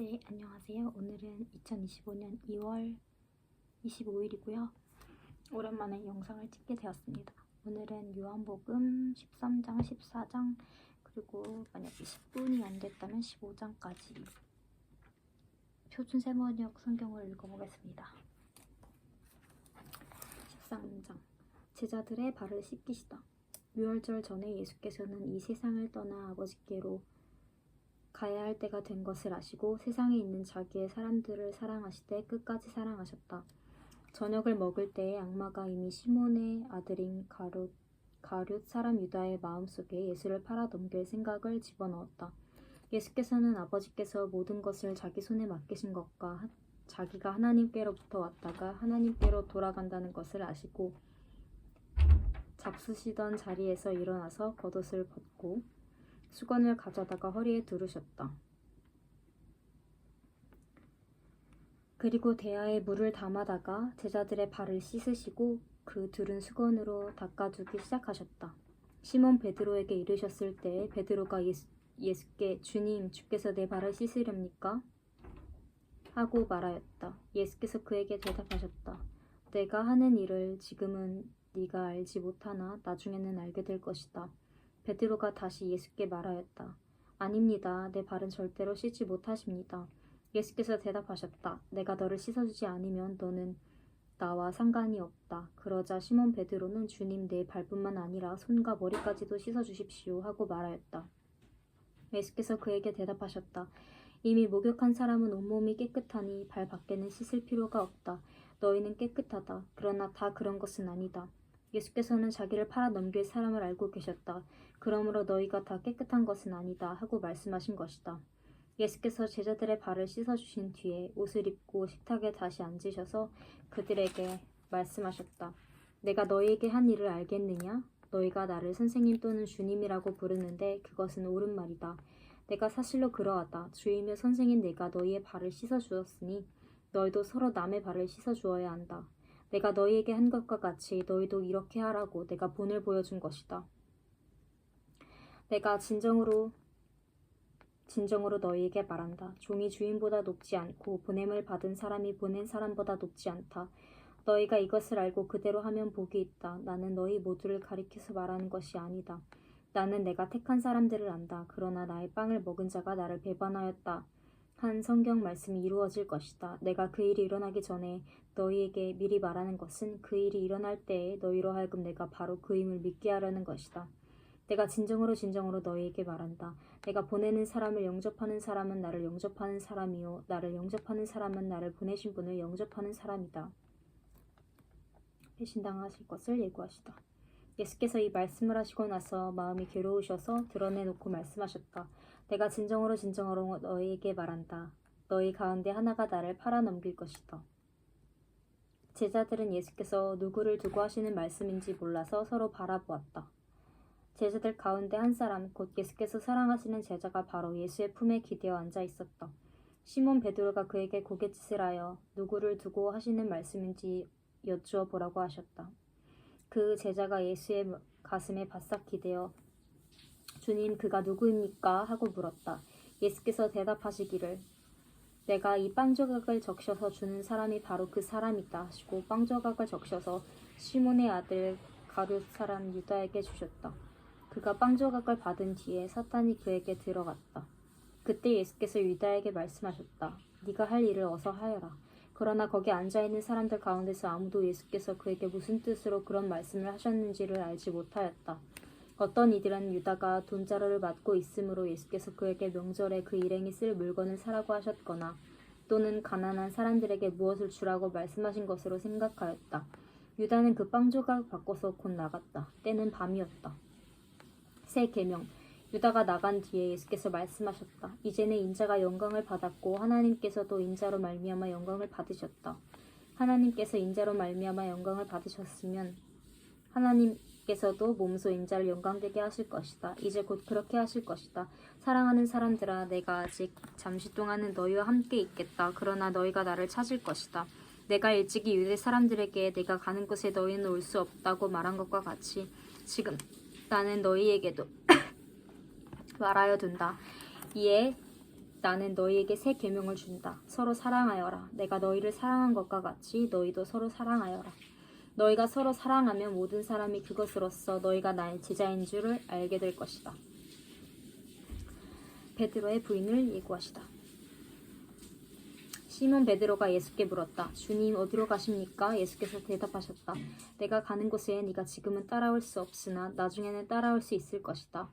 네, 안녕하세요. 오늘은 2025년 2월 25일이고요. 오랜만에 영상을 찍게 되었습니다. 오늘은 요한복음 13장, 14장, 그리고 만약에 10분이 안 됐다면 15장까지 표준세번역 성경을 읽어보겠습니다. 13장. 제자들의 발을 씻기시다. 유월절 전에 예수께서는 이 세상을 떠나 아버지께로 가야 할 때가 된 것을 아시고 세상에 있는 자기의 사람들을 사랑하시되 끝까지 사랑하셨다. 저녁을 먹을 때에 악마가 이미 시몬의 아들인 가룟 사람 유다의 마음속에 예수를 팔아 넘길 생각을 집어넣었다. 예수께서는 아버지께서 모든 것을 자기 손에 맡기신 것과 자기가 하나님께로부터 왔다가 하나님께로 돌아간다는 것을 아시고 잡수시던 자리에서 일어나서 겉옷을 벗고 수건을 가져다가 허리에 두르셨다. 그리고 대야에 물을 담아다가 제자들의 발을 씻으시고 그 두른 수건으로 닦아주기 시작하셨다. 시몬 베드로에게 이르셨을 때 베드로가 예수께 주님, 주께서 내 발을 씻으렵니까? 하고 말하였다. 예수께서 그에게 대답하셨다. 내가 하는 일을 지금은 네가 알지 못하나 나중에는 알게 될 것이다. 베드로가 다시 예수께 말하였다. 아닙니다. 내 발은 절대로 씻지 못하십니다. 예수께서 대답하셨다. 내가 너를 씻어주지 않으면 너는 나와 상관이 없다. 그러자 시몬 베드로는 주님 내 발뿐만 아니라 손과 머리까지도 씻어주십시오 하고 말하였다. 예수께서 그에게 대답하셨다. 이미 목욕한 사람은 온몸이 깨끗하니 발 밖에는 씻을 필요가 없다. 너희는 깨끗하다. 그러나 다 그런 것은 아니다. 예수께서는 자기를 팔아 넘길 사람을 알고 계셨다. 그러므로 너희가 다 깨끗한 것은 아니다 하고 말씀하신 것이다. 예수께서 제자들의 발을 씻어주신 뒤에 옷을 입고 식탁에 다시 앉으셔서 그들에게 말씀하셨다. 내가 너희에게 한 일을 알겠느냐? 너희가 나를 선생님 또는 주님이라고 부르는데 그것은 옳은 말이다. 내가 사실로 그러하다. 주이며 선생인 내가 너희의 발을 씻어주었으니 너희도 서로 남의 발을 씻어주어야 한다. 내가 너희에게 한 것과 같이 너희도 이렇게 하라고 내가 본을 보여준 것이다. 내가 진정으로 너희에게 말한다. 종이 주인보다 높지 않고 보냄을 받은 사람이 보낸 사람보다 높지 않다. 너희가 이것을 알고 그대로 하면 복이 있다. 나는 너희 모두를 가리켜서 말하는 것이 아니다. 나는 내가 택한 사람들을 안다. 그러나 나의 빵을 먹은 자가 나를 배반하였다. 한 성경 말씀이 이루어질 것이다. 내가 그 일이 일어나기 전에 너희에게 미리 말하는 것은 그 일이 일어날 때에 너희로 하여금 내가 바로 그임을 믿게 하려는 것이다. 내가 진정으로 너희에게 말한다. 내가 보내는 사람을 영접하는 사람은 나를 영접하는 사람이요 나를 영접하는 사람은 나를 보내신 분을 영접하는 사람이다. 배신당하실 것을 예고하시다. 예수께서 이 말씀을 하시고 나서 마음이 괴로우셔서 드러내놓고 말씀하셨다. 내가 진정으로 너희에게 말한다. 너희 가운데 하나가 나를 팔아 넘길 것이다. 제자들은 예수께서 누구를 두고 하시는 말씀인지 몰라서 서로 바라보았다. 제자들 가운데 한 사람, 곧 예수께서 사랑하시는 제자가 바로 예수의 품에 기대어 앉아 있었다. 시몬 베드로가 그에게 고갯짓을 하여 누구를 두고 하시는 말씀인지 여쭈어 보라고 하셨다. 그 제자가 예수의 가슴에 바싹 기대어 주님 그가 누구입니까? 하고 물었다. 예수께서 대답하시기를 내가 이 빵 조각을 적셔서 주는 사람이 바로 그 사람이다 하시고 빵 조각을 적셔서 시몬의 아들 가룟 사람 유다에게 주셨다. 그가 빵 조각을 받은 뒤에 사탄이 그에게 들어갔다. 그때 예수께서 유다에게 말씀하셨다. 네가 할 일을 어서 하여라. 그러나 거기 앉아있는 사람들 가운데서 아무도 예수께서 그에게 무슨 뜻으로 그런 말씀을 하셨는지를 알지 못하였다. 어떤 이들은 유다가 돈자루를 맡고 있으므로 예수께서 그에게 명절에 그 일행이 쓸 물건을 사라고 하셨거나 또는 가난한 사람들에게 무엇을 주라고 말씀하신 것으로 생각하였다. 유다는 그 빵 조각을 받고서 곧 나갔다. 때는 밤이었다. 새 계명. 유다가 나간 뒤에 예수께서 말씀하셨다. 이제는 인자가 영광을 받았고 하나님께서도 인자로 말미암아 영광을 받으셨다. 하나님께서 인자로 말미암아 영광을 받으셨으면 하나님께서도 몸소 인자를 영광되게 하실 것이다. 이제 곧 그렇게 하실 것이다. 사랑하는 사람들아, 내가 아직 잠시 동안은 너희와 함께 있겠다. 그러나 너희가 나를 찾을 것이다. 내가 일찍이 유대 사람들에게 내가 가는 곳에 너희는 올 수 없다고 말한 것과 같이 지금 나는 너희에게도 말하여 둔다. 이에 나는 너희에게 새 계명을 준다. 서로 사랑하여라. 내가 너희를 사랑한 것과 같이 너희도 서로 사랑하여라. 너희가 서로 사랑하면 모든 사람이 그것으로써 너희가 나의 제자인 줄을 알게 될 것이다. 베드로의 부인을 예고하시다. 시몬 베드로가 예수께 물었다. 주님, 어디로 가십니까? 예수께서 대답하셨다. 내가 가는 곳에 네가 지금은 따라올 수 없으나 나중에는 따라올 수 있을 것이다.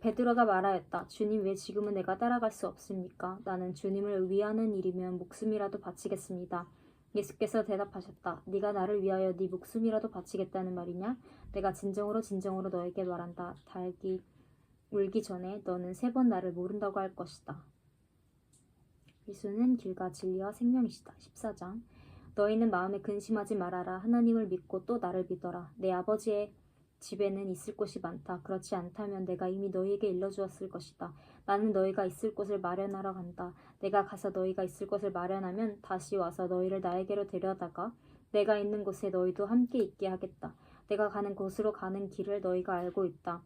베드로가 말하였다. 주님, 왜 지금은 내가 따라갈 수 없습니까? 나는 주님을 위하는 일이면 목숨이라도 바치겠습니다. 예수께서 대답하셨다. 네가 나를 위하여 네 목숨이라도 바치겠다는 말이냐? 내가 진정으로 너에게 말한다. 닭이 울기 전에 너는 3번 나를 모른다고 할 것이다. 예수는 길과 진리와 생명이시다. 14장. 너희는 마음에 근심하지 말아라. 하나님을 믿고 또 나를 믿어라. 내 아버지의 집에는 있을 곳이 많다. 그렇지 않다면 내가 이미 너희에게 일러주었을 것이다. 나는 너희가 있을 곳을 마련하러 간다. 내가 가서 너희가 있을 곳을 마련하면 다시 와서 너희를 나에게로 데려다가 내가 있는 곳에 너희도 함께 있게 하겠다. 내가 가는 곳으로 가는 길을 너희가 알고 있다.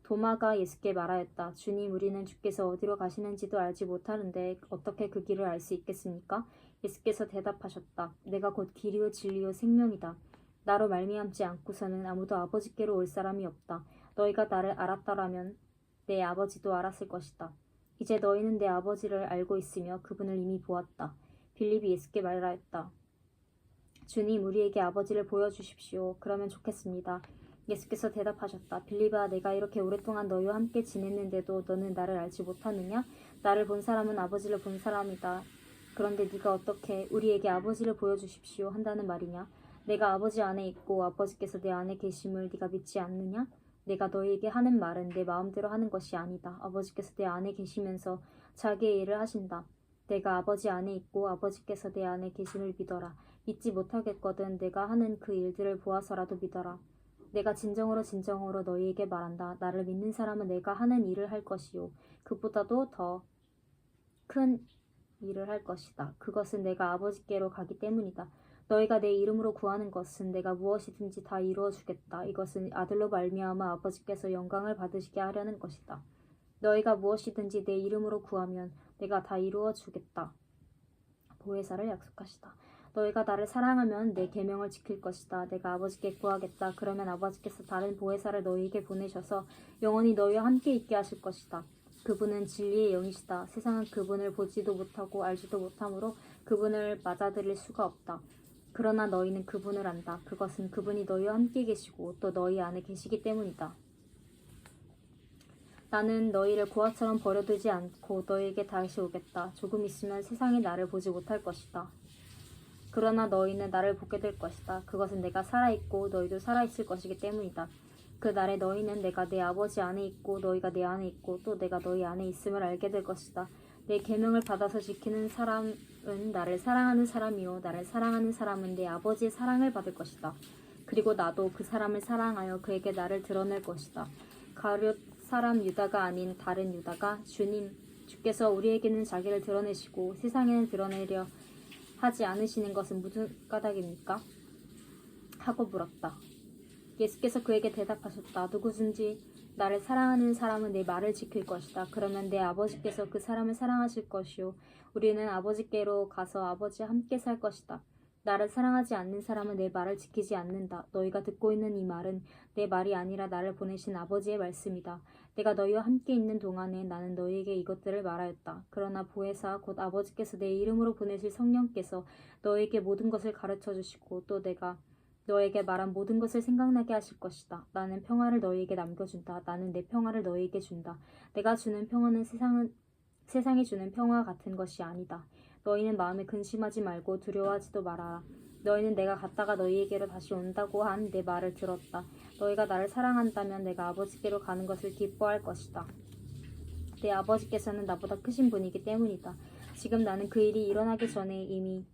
도마가 예수께 말하였다. 주님, 우리는 주께서 어디로 가시는지도 알지 못하는데 어떻게 그 길을 알 수 있겠습니까? 예수께서 대답하셨다. 내가 곧 길이요 진리요 생명이다. 나로 말미암지 않고서는 아무도 아버지께로 올 사람이 없다. 너희가 나를 알았더라면 내 아버지도 알았을 것이다. 이제 너희는 내 아버지를 알고 있으며 그분을 이미 보았다. 빌립이 예수께 말하였다. 주님, 우리에게 아버지를 보여주십시오. 그러면 좋겠습니다. 예수께서 대답하셨다. 빌립아, 내가 이렇게 오랫동안 너희와 함께 지냈는데도 너는 나를 알지 못하느냐? 나를 본 사람은 아버지를 본 사람이다. 그런데 네가 어떻게 우리에게 아버지를 보여주십시오 한다는 말이냐? 내가 아버지 안에 있고 아버지께서 내 안에 계심을 네가 믿지 않느냐? 내가 너희에게 하는 말은 내 마음대로 하는 것이 아니다. 아버지께서 내 안에 계시면서 자기의 일을 하신다. 내가 아버지 안에 있고 아버지께서 내 안에 계심을 믿어라. 믿지 못하겠거든 내가 하는 그 일들을 보아서라도 믿어라. 내가 진정으로 너희에게 말한다. 나를 믿는 사람은 내가 하는 일을 할 것이요 그보다도 더 큰 일을 할 것이다. 그것은 내가 아버지께로 가기 때문이다. 너희가 내 이름으로 구하는 것은 내가 무엇이든지 다 이루어 주겠다. 이것은 아들로 말미암아 아버지께서 영광을 받으시게 하려는 것이다. 너희가 무엇이든지 내 이름으로 구하면 내가 다 이루어 주겠다. 보혜사를 약속하시다. 너희가 나를 사랑하면 내 계명을 지킬 것이다. 내가 아버지께 구하겠다. 그러면 아버지께서 다른 보혜사를 너희에게 보내셔서 영원히 너희와 함께 있게 하실 것이다. 그분은 진리의 영이시다. 세상은 그분을 보지도 못하고 알지도 못하므로 그분을 맞아들일 수가 없다. 그러나 너희는 그분을 안다. 그것은 그분이 너희와 함께 계시고 또 너희 안에 계시기 때문이다. 나는 너희를 고아처럼 버려두지 않고 너희에게 다시 오겠다. 조금 있으면 세상이 나를 보지 못할 것이다. 그러나 너희는 나를 보게 될 것이다. 그것은 내가 살아있고 너희도 살아있을 것이기 때문이다. 그 날에 너희는 내가 내 아버지 안에 있고 너희가 내 안에 있고 또 내가 너희 안에 있음을 알게 될 것이다. 내 계명을 받아서 지키는 사람은 나를 사랑하는 사람이요 나를 사랑하는 사람은 내 아버지의 사랑을 받을 것이다. 그리고 나도 그 사람을 사랑하여 그에게 나를 드러낼 것이다. 가룟 사람 유다가 아닌 다른 유다가 주께서 우리에게는 자기를 드러내시고 세상에는 드러내려 하지 않으시는 것은 무슨 까닭입니까? 하고 물었다. 예수께서 그에게 대답하셨다. 누구든지 나를 사랑하는 사람은 내 말을 지킬 것이다. 그러면 내 아버지께서 그 사람을 사랑하실 것이요 우리는 아버지께로 가서 아버지와 함께 살 것이다. 나를 사랑하지 않는 사람은 내 말을 지키지 않는다. 너희가 듣고 있는 이 말은 내 말이 아니라 나를 보내신 아버지의 말씀이다. 내가 너희와 함께 있는 동안에 나는 너희에게 이것들을 말하였다. 그러나 보혜사 곧 아버지께서 내 이름으로 보내실 성령께서 너희에게 모든 것을 가르쳐 주시고 또 내가 너에게 말한 모든 것을 생각나게 하실 것이다. 나는 평화를 너희에게 남겨준다. 나는 내 평화를 너희에게 준다. 내가 주는 평화는 세상이 주는 평화와 같은 것이 아니다. 너희는 마음에 근심하지 말고 두려워하지도 말아라. 너희는 내가 갔다가 너희에게로 다시 온다고 한 내 말을 들었다. 너희가 나를 사랑한다면 내가 아버지께로 가는 것을 기뻐할 것이다. 내 아버지께서는 나보다 크신 분이기 때문이다. 지금 나는 그 일이 일어나기 전에 이미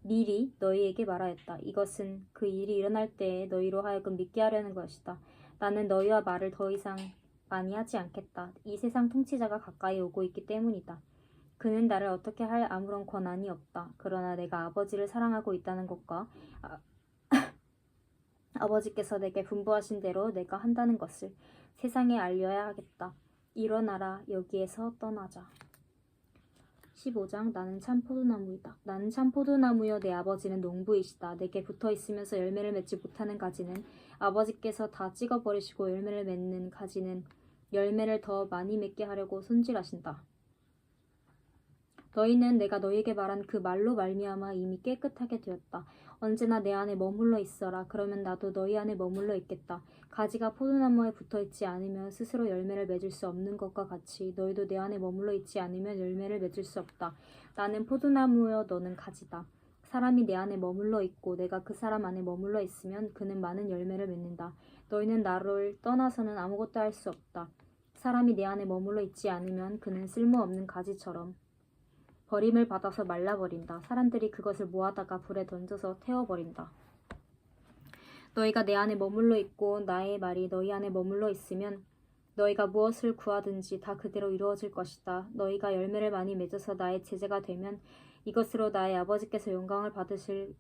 미리 너희에게 말하였다. 이것은 그 일이 일어날 때에 너희로 하여금 믿게 하려는 것이다. 나는 너희와 말을 더 이상 많이 하지 않겠다. 이 세상 통치자가 가까이 오고 있기 때문이다. 그는 나를 어떻게 할 아무런 권한이 없다. 그러나 내가 아버지를 사랑하고 있다는 것과 아버지께서 내게 분부하신 대로 내가 한다는 것을 세상에 알려야 하겠다. 일어나라. 여기에서 떠나자. 15장. 나는 참 포도나무이다. 나는 참 포도나무여 내 아버지는 농부이시다. 내게 붙어있으면서 열매를 맺지 못하는 가지는 아버지께서 다 찍어버리시고 열매를 맺는 가지는 열매를 더 많이 맺게 하려고 손질하신다. 너희는 내가 너희에게 말한 그 말로 말미암아 이미 깨끗하게 되었다. 언제나 내 안에 머물러 있어라. 그러면 나도 너희 안에 머물러 있겠다. 가지가 포도나무에 붙어있지 않으면 스스로 열매를 맺을 수 없는 것과 같이 너희도 내 안에 머물러 있지 않으면 열매를 맺을 수 없다. 나는 포도나무여 너는 가지다. 사람이 내 안에 머물러 있고 내가 그 사람 안에 머물러 있으면 그는 많은 열매를 맺는다. 너희는 나를 떠나서는 아무것도 할 수 없다. 사람이 내 안에 머물러 있지 않으면 그는 쓸모없는 가지처럼 버림을 받아서 말라버린다. 사람들이 그것을 모아다가 불에 던져서 태워버린다. 너희가 내 안에 머물러 있고 나의 말이 너희 안에 머물러 있으면 너희가 무엇을 구하든지 다 그대로 이루어질 것이다. 너희가 열매를 많이 맺어서 나의 제자가 되면 이것으로 나의 아버지께서 영광을 받으실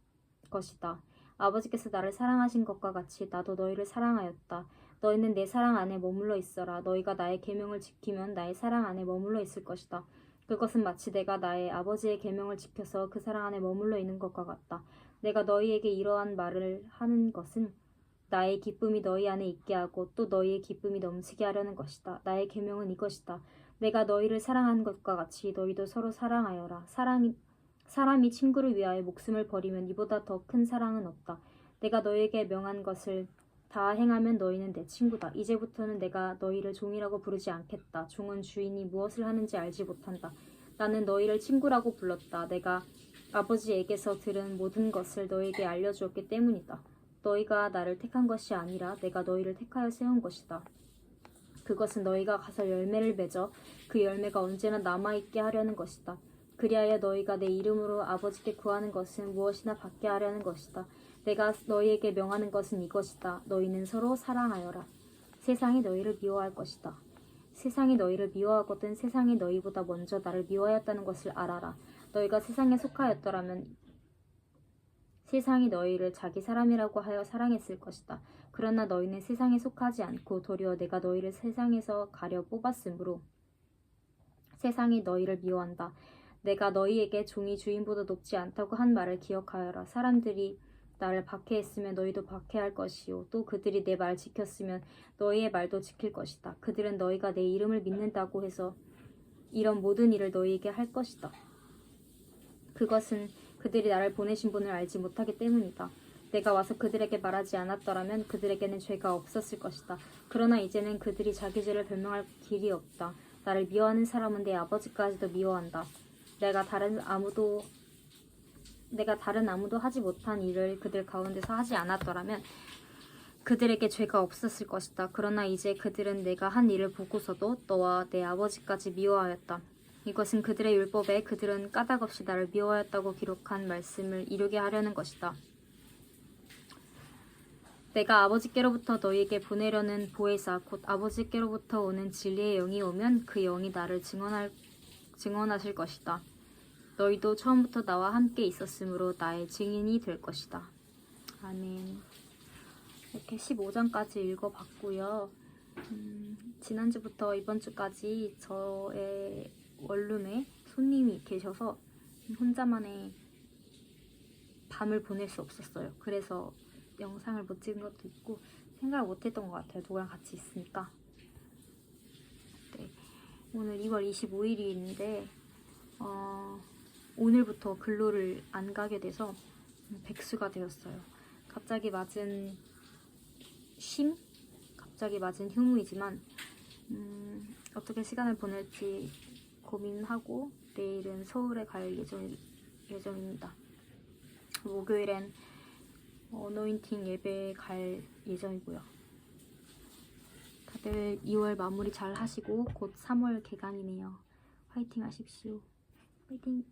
것이다. 아버지께서 나를 사랑하신 것과 같이 나도 너희를 사랑하였다. 너희는 내 사랑 안에 머물러 있어라. 너희가 나의 계명을 지키면 나의 사랑 안에 머물러 있을 것이다. 그것은 마치 내가 나의 아버지의 계명을 지켜서 그 사랑 안에 머물러 있는 것과 같다. 내가 너희에게 이러한 말을 하는 것은 나의 기쁨이 너희 안에 있게 하고 또 너희의 기쁨이 넘치게 하려는 것이다. 나의 계명은 이것이다. 내가 너희를 사랑한 것과 같이 너희도 서로 사랑하여라. 사람이 친구를 위하여 목숨을 버리면 이보다 더 큰 사랑은 없다. 내가 너희에게 명한 것을 다 행하면 너희는 내 친구다. 이제부터는 내가 너희를 종이라고 부르지 않겠다. 종은 주인이 무엇을 하는지 알지 못한다. 나는 너희를 친구라고 불렀다. 내가 아버지에게서 들은 모든 것을 너희에게 알려주었기 때문이다. 너희가 나를 택한 것이 아니라 내가 너희를 택하여 세운 것이다. 그것은 너희가 가서 열매를 맺어 그 열매가 언제나 남아있게 하려는 것이다. 그리하여 너희가 내 이름으로 아버지께 구하는 것은 무엇이나 받게 하려는 것이다. 내가 너희에게 명하는 것은 이것이다. 너희는 서로 사랑하여라. 세상이 너희를 미워할 것이다. 세상이 너희를 미워하거든 세상이 너희보다 먼저 나를 미워하였다는 것을 알아라. 너희가 세상에 속하였더라면 세상이 너희를 자기 사람이라고 하여 사랑했을 것이다. 그러나 너희는 세상에 속하지 않고 도리어 내가 너희를 세상에서 가려 뽑았으므로 세상이 너희를 미워한다. 내가 너희에게 종이 주인보다 높지 않다고 한 말을 기억하여라. 사람들이 나를 박해했으면 너희도 박해할 것이요 또 그들이 내 말 지켰으면 너희의 말도 지킬 것이다. 그들은 너희가 내 이름을 믿는다고 해서 이런 모든 일을 너희에게 할 것이다. 그것은 그들이 나를 보내신 분을 알지 못하기 때문이다. 내가 와서 그들에게 말하지 않았더라면 그들에게는 죄가 없었을 것이다. 그러나 이제는 그들이 자기 죄를 변명할 길이 없다. 나를 미워하는 사람은 내 아버지까지도 미워한다. 내가 다른 아무도 하지 못한 일을 그들 가운데서 하지 않았더라면 그들에게 죄가 없었을 것이다. 그러나 이제 그들은 내가 한 일을 보고서도 너와 내 아버지까지 미워하였다. 이것은 그들의 율법에 그들은 까닭없이 나를 미워하였다고 기록한 말씀을 이루게 하려는 것이다. 내가 아버지께로부터 너희에게 보내려는 보혜사 곧 아버지께로부터 오는 진리의 영이 오면 그 영이 나를 증언하실 것이다. 너희도 처음부터 나와 함께 있었으므로 나의 증인이 될 것이다. 아멘. 이렇게 15장까지 읽어봤고요. 지난주부터 이번주까지 저의 원룸에 손님이 계셔서 혼자만의 밤을 보낼 수 없었어요. 그래서 영상을 못 찍은 것도 있고 생각을 못했던 것 같아요. 누구랑 같이 있으니까. 네, 오늘 2월 25일인데 오늘부터 근로를 안 가게 돼서 백수가 되었어요. 갑자기 맞은 휴무이지만 어떻게 시간을 보낼지 고민하고 내일은 서울에 갈 예정입니다. 목요일엔 어노인팅 예배에 갈 예정이고요. 다들 2월 마무리 잘 하시고 곧 3월 개강이네요. 화이팅 하십시오. 화이팅!